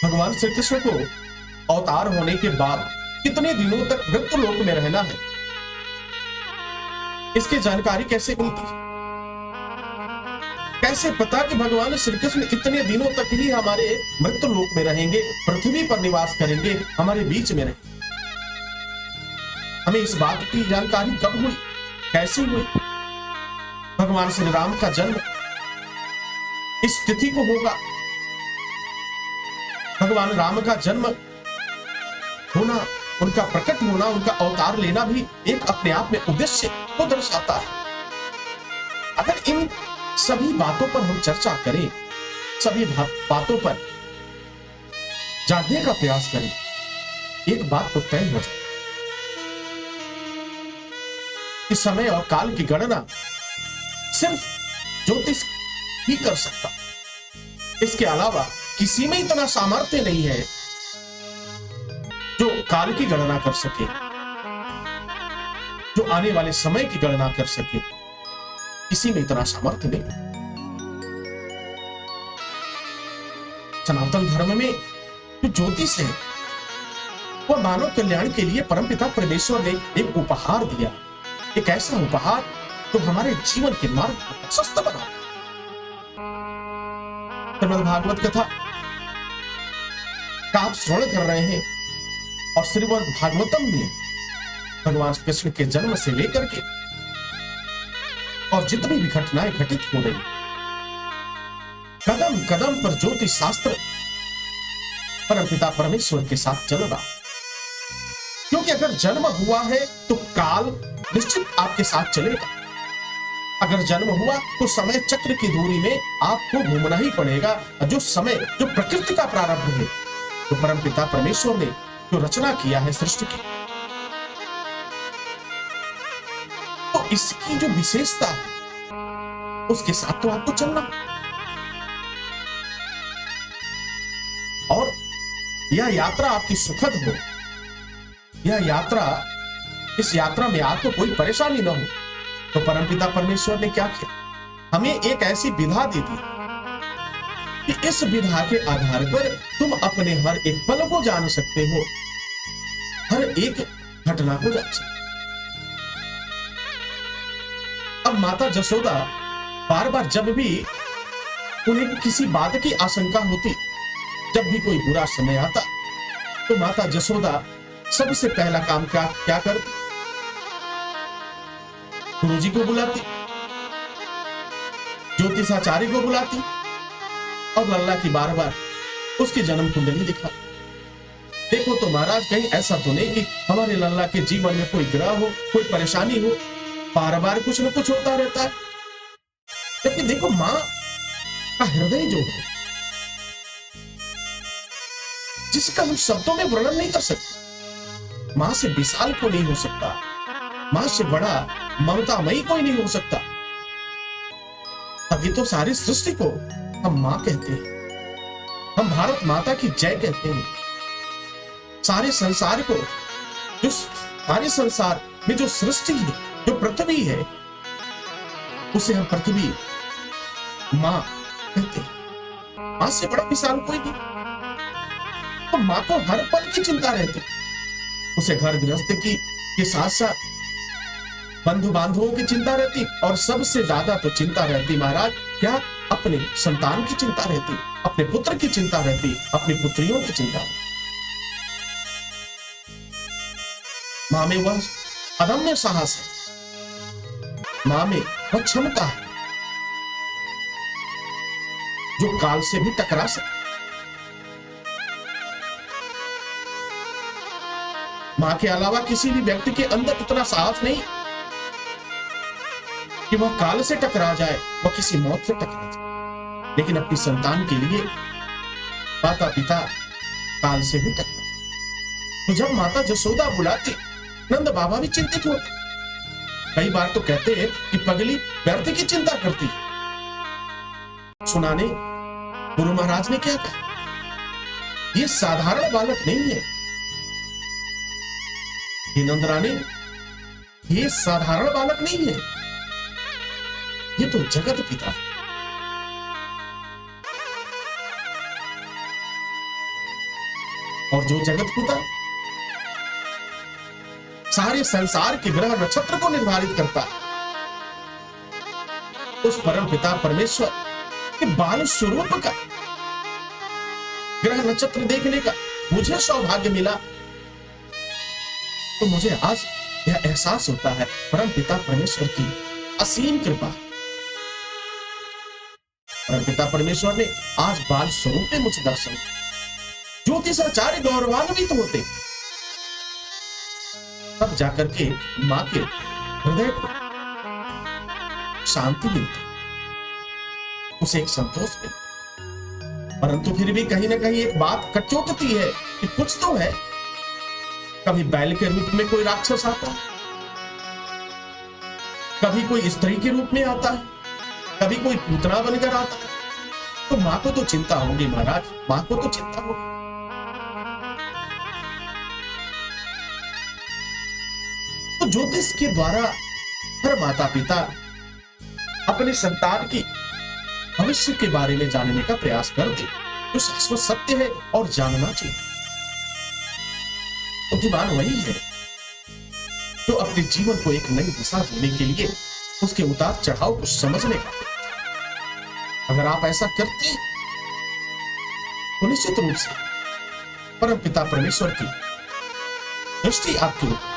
भगवान श्री कृष्ण को अवतार होने के बाद कितने दिनों तक मृत्यु लोक में रहना है, इसकी जानकारी कैसे मिलती? कैसे पता कि भगवान श्री कृष्ण इतने दिनों तक ही हमारे मृत्यु लोक में रहेंगे, पृथ्वी पर निवास करेंगे, हमारे बीच में रहेंगे? हमें इस बात की जानकारी कब हुई, कैसे हुई? भगवान श्री राम का जन्म इस तिथि को होगा। भगवान राम का जन्म होना, उनका प्रकट होना, उनका अवतार लेना भी एक अपने आप में उद्देश्य को दर्शाता है। अगर इन सभी बातों पर हम चर्चा करें, सभी बातों पर जानने का प्रयास करें, एक बात तो तय हो जाए कि समय और काल की गणना सिर्फ ज्योतिष ही कर सकता। इसके अलावा किसी में इतना सामर्थ्य नहीं है जो काल की गणना कर सके, जो आने वाले समय की गणना कर सके। किसी में इतना सामर्थ्य नहीं। सनातन धर्म में जो ज्योतिष है वह मानव कल्याण के लिए परमपिता परमेश्वर ने एक उपहार दिया, एक ऐसा उपहार तो हमारे जीवन के मार्ग को प्रशस्त बना। श्रीमद् भागवत कथा का आप श्रवण कर रहे हैं और श्रीमद् भागवतम में भगवान कृष्ण के जन्म से लेकर के और जितनी भी घटनाएं घटित हो रही, कदम कदम पर ज्योतिष शास्त्र परमपिता परमेश्वर के साथ चल रहा। क्योंकि अगर जन्म हुआ है तो काल निश्चित आपके साथ चलेगा। अगर जन्म हुआ तो समय चक्र की दूरी में आपको घूमना ही पड़ेगा। जो समय, जो प्रकृति का प्रारब्ध है, जो परमपिता परमेश्वर ने जो रचना किया है सृष्टि की, तो इसकी जो विशेषता है उसके साथ तो आपको चलना। और यह यात्रा आपकी सुखद हो, यह यात्रा, इस यात्रा में आपको कोई परेशानी न हो। तो परमपिता परमेश्वर ने क्या किया? हमें एक ऐसी विधा दे दी कि इस विधा के आधार पर तुम अपने हर एक पल को जान सकते हो, हर एक घटना को जान सकते हो। अब माता जसोदा बार बार जब भी उन्हें किसी बात की आशंका होती, जब भी कोई बुरा समय आता, तो माता जसोदा सबसे पहला काम क्या करती? गुरुजी को बुलाती, ज्योतिषाचार्य को बुलाती और लल्ला की बार बार उसकी जन्म कुंडली दिखाती। देखो तो महाराज, कहीं ऐसा तो नहीं कि हमारे लल्ला के जीवन में कोई ग्रह हो, कोई परेशानी हो, बार बार कुछ न कुछ होता रहता है। जबकि देखो, मां का हृदय जो है, जिसका हम शब्दों में वर्णन नहीं कर सकते, मां से विशाल को नहीं हो सकता, मां से बड़ा ममतामयी कोई नहीं हो सकता। तभी तो सारी सृष्टि को हम मां कहते हैं, हम भारत माता की जय कहते हैं। सारे संसार को, जो सारे संसार में जो सृष्टि है, जो पृथ्वी है, उसे हम पृथ्वी मां कहते हैं। मां से बड़ा विशाल कोई नहीं। तो मां को हर पल की चिंता रहती, उसे घर गृहस्थ की के साथ साथ बंधु बांधवों की चिंता रहती, और सबसे ज्यादा तो चिंता रहती महाराज क्या? अपने संतान की चिंता रहती, अपने पुत्र की चिंता रहती, अपनी पुत्रियों की चिंता रहती। मां में वह अदम्य साहस है, मां में वह क्षमता है जो काल से भी टकरा सके। मां के अलावा किसी भी व्यक्ति के अंदर इतना साहस नहीं कि वह काल से टकरा जाए, वह किसी मौत से टकरा जाए। लेकिन अपनी संतान के लिए माता पिता काल से भी टकरा। तो जब माता जसोदा बुलाती, नंद बाबा भी चिंतित होते। कई बार तो कहते हैं कि पगली व्यर्थ की चिंता करती। सुनाने गुरु महाराज ने क्या कहा? ये साधारण बालक नहीं है, ये नंद रानी, ये साधारण बालक नहीं है, ये तो जगत पिता है। और जो जगत पिता सारे संसार के ग्रह नक्षत्र को निर्धारित करता है, उस परम पिता परमेश्वर के बाल स्वरूप का ग्रह नक्षत्र देखने का मुझे सौभाग्य मिला, तो मुझे आज यह एहसास होता है परम पिता परमेश्वर की असीम कृपा। परम पिता परमेश्वर ने आज बाल स्वरूप में मुझे दर्शन दिया। ज्योतिषाचार्य गौरवान्वित होते, तब जाकर के मां के हृदय को शांति मिलती, उसे एक संतोष मिलता। परंतु फिर भी कहीं ना कहीं एक बात कचोटती है कि कुछ तो है। कभी बैल के रूप में कोई राक्षस आता है, कभी कोई स्त्री के रूप में आता है, कभी कोई पूतना बनकर आता है। तो मां को तो चिंता होगी महाराज, मां को तो चिंता होगी। तो ज्योतिष के द्वारा हर माता पिता अपने संतान की भविष्य के बारे में जानने का प्रयास करते, जो शाश्वत सत्य है और जानना चाहिए। बुद्धिमान वही है जो अपने जीवन को एक नई दिशा देने के लिए उसके उतार चढ़ाव को समझने का। अगर आप ऐसा करते हैं तो निश्चित रूप से परम पिता परमेश्वर की दृष्टि आपके ऊपर